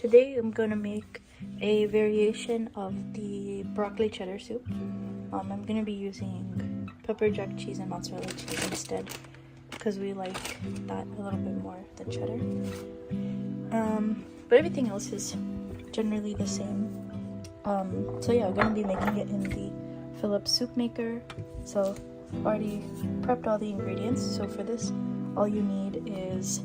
Today I'm gonna make a variation of the broccoli cheddar soup. I'm gonna be using pepper jack cheese and mozzarella cheese instead because we like that a little bit more than cheddar. But everything else is generally the same. So yeah, I'm gonna be making it in the Philips soup maker. So I've already prepped all the ingredients. So for this, all you need is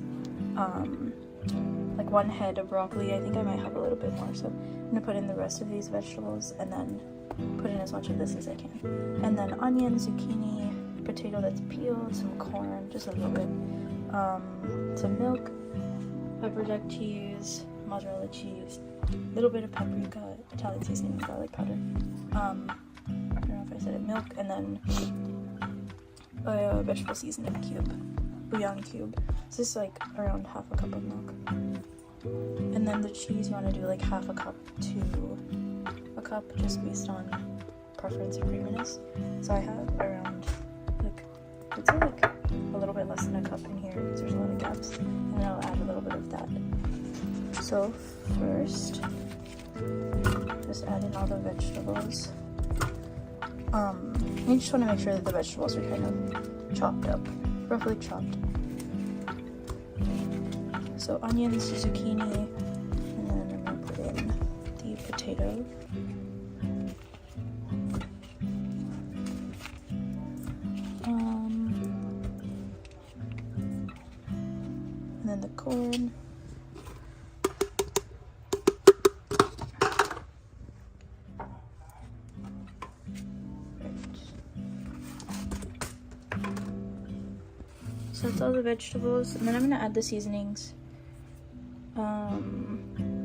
like 1 head of broccoli. I think I might have a little bit more, so I'm gonna put in the rest of these vegetables and then put in as much of this as I can. And then onion, zucchini, potato that's peeled, some corn, just a little bit, some milk, pepper jack cheese, mozzarella cheese, a little bit of paprika, Italian seasoning, and garlic powder. I don't know if I said it, milk, and then a vegetable seasoning cube, bouillon cube. So this is like around half a cup of milk. And then the cheese, you want to do like half a cup to a cup, just based on preference and creaminess. So I have around like, I'd say like a little bit less than a cup in here because there's a lot of gaps, and I'll add a little bit of that. So first, just add in all the vegetables. You just want to make sure that the vegetables are kind of chopped up, roughly chopped. So onions, zucchini, and then I'm going to put in the potato. And then the corn. So that's all the vegetables, and then I'm going to add the seasonings.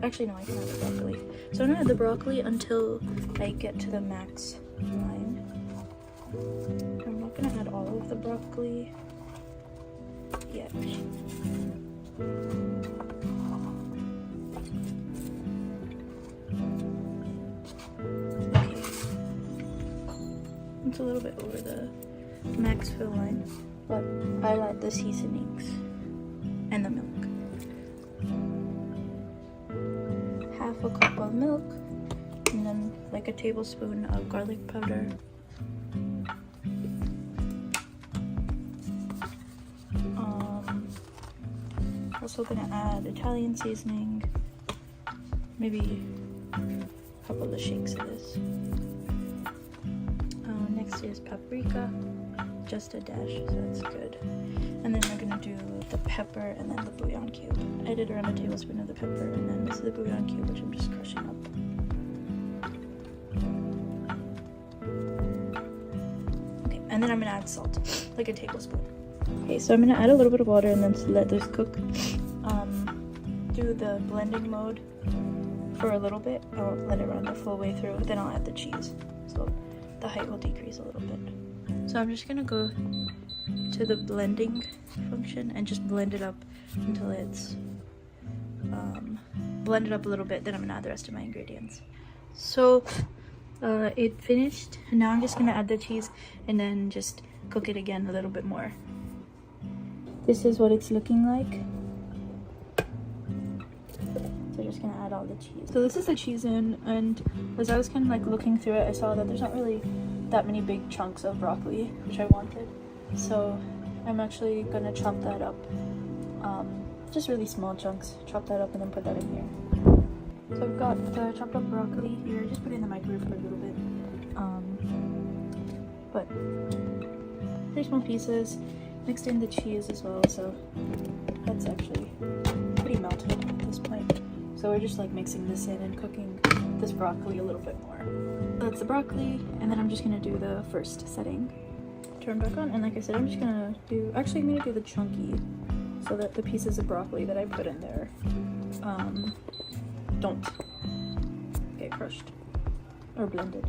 Actually no, I can add the broccoli. So I'm going to add the broccoli until I get to the max line. I'm not going to add all of the broccoli yet. Okay. It's a little bit over the max fill line, but I'll add the seasonings and the milk. Half a cup of milk, and then like a tablespoon of garlic powder. Also gonna add Italian seasoning, maybe a couple of shakes of this. Next is paprika, just a dash, so that's good. And then we're gonna do the pepper and then the bouillon cube. I did around a tablespoon of the pepper, and then this is the bouillon cube, which I'm just crushing up. Okay, and then I'm gonna add salt, like a tablespoon. Okay, so I'm gonna add a little bit of water and then let this cook. Do the blending mode for a little bit. I'll let it run the full way through, then I'll add the cheese. So the height will decrease a little bit. So I'm just gonna go to the blending function and just blend it up until it's blended up a little bit. Then I'm gonna add the rest of my ingredients. So it finished, and now I'm just gonna add the cheese and then just cook it again a little bit more. This is what it's looking like. So just gonna add all the cheese. So this is the cheese in, and as I was kind of like looking through it, I saw that there's not really that many big chunks of broccoli, which I wanted. So I'm actually gonna chop that up, just really small chunks. Chop that up and then put that in here. So I've got the chopped up broccoli here. Just put it in the microwave for a little bit. But pretty small pieces. Mixed in the cheese as well, so that's actually pretty melted at this point. So we're just like mixing this in and cooking this broccoli a little bit more. So that's the broccoli, and then I'm just gonna do the first setting. Turn back on, and like I said, I'm just gonna do, actually I'm gonna do the chunky, so that the pieces of broccoli that I put in there don't get crushed or blended.